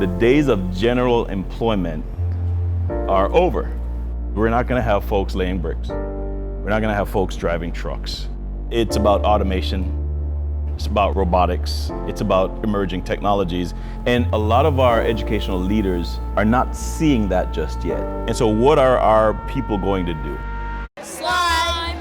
the days of general employment are over. We're not going to have folks laying bricks. We're not going to have folks driving trucks. It's about automation. It's about robotics. It's about emerging technologies. And a lot of our educational leaders are not seeing that just yet. And so what are our people going to do? Slime!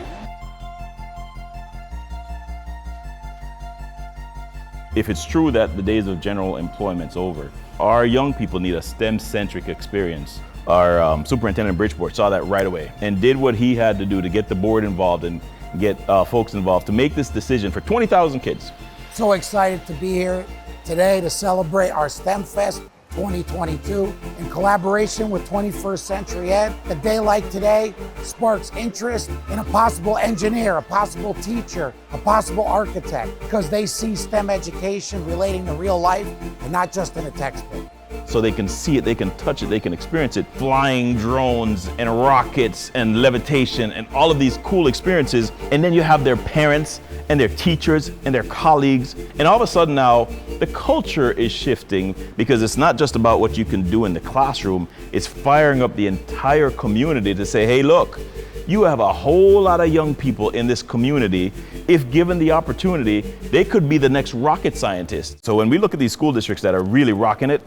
If it's true that the days of general employment's over, our young people need a STEM-centric experience. Our superintendent in Bridgeport saw that right away and did what he had to do to get the board involved and get folks involved to make this decision for 20,000 kids. So excited to be here today to celebrate our STEM Fest 2022 in collaboration with 21st Century Ed. A day like today sparks interest in a possible engineer, a possible teacher, a possible architect, because they see STEM education relating to real life and not just in a textbook. So they can see it, they can touch it, they can experience it. Flying drones and rockets and levitation and all of these cool experiences. And then you have their parents and their teachers and their colleagues. And all of a sudden now, the culture is shifting because it's not just about what you can do in the classroom, it's firing up the entire community to say, hey, look, you have a whole lot of young people in this community. If given the opportunity, they could be the next rocket scientists. So when we look at these school districts that are really rocking it,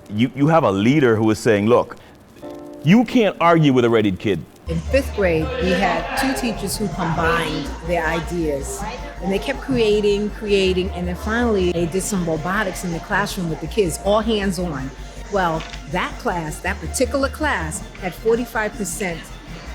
you have a leader who is saying, look, you can't argue with a ready kid. In 5th grade, we had 2 teachers who combined their ideas. And they kept creating, and then finally they did some robotics in the classroom with the kids, all hands on. Well, that class, that particular class, had 45%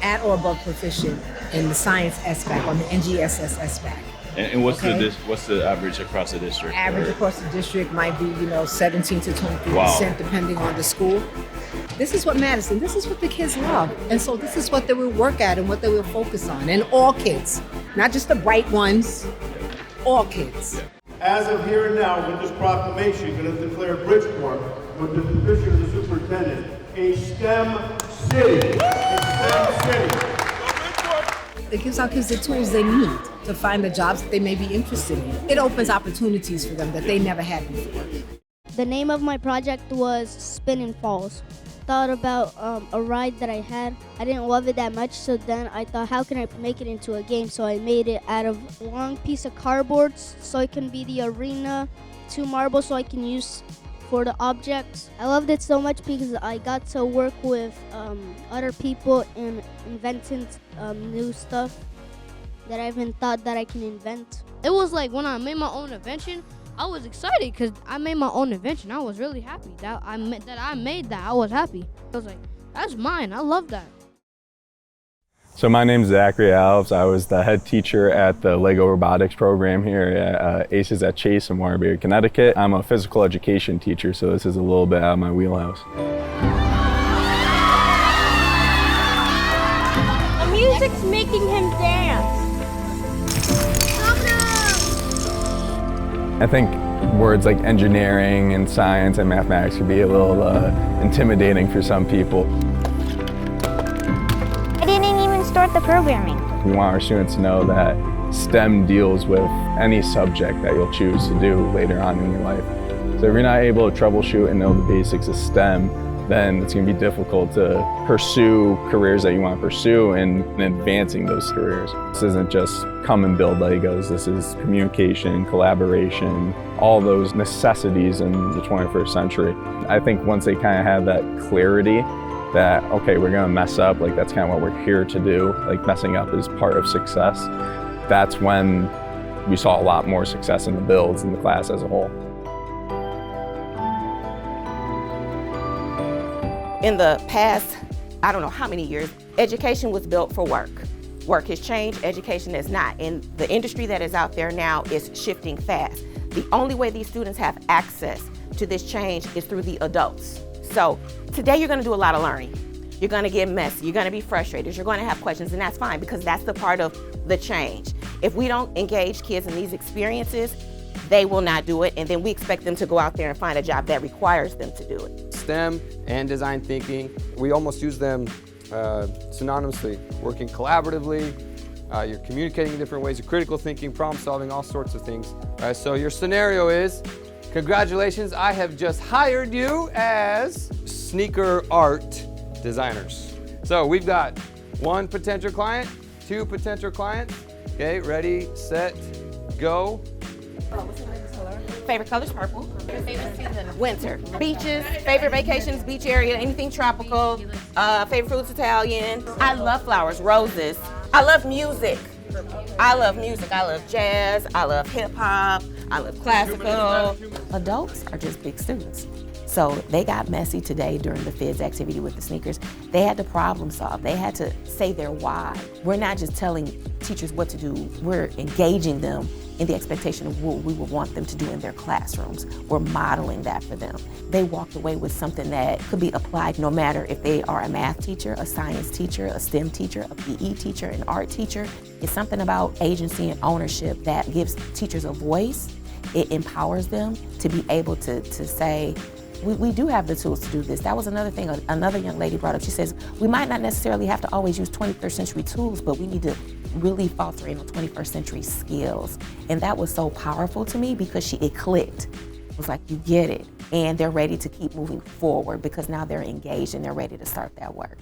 at or above proficient in the science SBAC, on the NGSS SBAC. And what's the average across the district? Average across the district might be, 17 to 23%, Wow. depending on the school. This is what matters, and this is what the kids love. And so this is what they will work at and what they will focus on. And all kids, not just the bright ones, all kids. As of here and now, with this proclamation, going to declare Bridgeport, with the position of the superintendent, a STEM city. A STEM city. It gives our kids the tools they need to find the jobs that they may be interested in. It opens opportunities for them that they never had before. The name of my project was Spinning Falls. Thought about a ride that I had. I didn't love it that much, so then I thought, how can I make it into a game? So I made it out of a long piece of cardboard so it can be the arena, 2 marbles so I can use for the objects. I loved it so much because I got to work with other people in inventing new stuff that I haven't thought that I can invent. It was like when I made my own invention, I was excited because I made my own invention. I was really happy that I made that. I was happy. I was like, that's mine. I love that. So my name's Zachary Alves. I was the head teacher at the Lego robotics program here at ACES at Chase in Waterbury, Connecticut. I'm a physical education teacher, so this is a little bit out of my wheelhouse. The music's making him dance. I think words like engineering and science and mathematics can be a little intimidating for some people. I didn't even start the programming. We want our students to know that STEM deals with any subject that you'll choose to do later on in your life. So if you're not able to troubleshoot and know the basics of STEM, then it's going to be difficult to pursue careers that you want to pursue and advancing those careers. This isn't just come and build Legos. This is communication, collaboration, all those necessities in the 21st century. I think once they kind of have that clarity that, okay, we're going to mess up, like that's kind of what we're here to do, like messing up is part of success, that's when we saw a lot more success in the builds in the class as a whole. In the past, I don't know how many years, education was built for work. Work has changed, education is not. And the industry that is out there now is shifting fast. The only way these students have access to this change is through the adults. So today you're gonna do a lot of learning. You're gonna get messy, you're gonna be frustrated, you're gonna have questions, and that's fine because that's the part of the change. If we don't engage kids in these experiences, they will not do it, and then we expect them to go out there and find a job that requires them to do it. STEM and design thinking, we almost use them synonymously. Working collaboratively, you're communicating in different ways, you're critical thinking, problem solving, all sorts of things. So your scenario is, Congratulations, I have just hired you as sneaker art designers. So we've got 1 potential client, 2 potential clients. Okay, ready, set, go. Favorite color's purple. Favorite season? Winter. Beaches, favorite vacations, beach area, anything tropical. Favorite foods, Italian. I love flowers, roses. I love music. I love jazz, I love hip hop, I love classical. Adults are just big students. So they got messy today during the Fizz activity with the sneakers. They had to problem solve. They had to say their why. We're not just telling teachers what to do, we're engaging them in the expectation of what we would want them to do in their classrooms. We're modeling that for them. They walked away with something that could be applied no matter if they are a math teacher, a science teacher, a STEM teacher, a PE teacher, an art teacher. It's something about agency and ownership that gives teachers a voice. It empowers them to be able to say, we do have the tools to do this. That was another thing another young lady brought up. She says, we might not necessarily have to always use 21st century tools, but we need to really foster in on 21st century skills. And that was so powerful to me because it clicked. It was like, you get it. And they're ready to keep moving forward because now they're engaged and they're ready to start that work.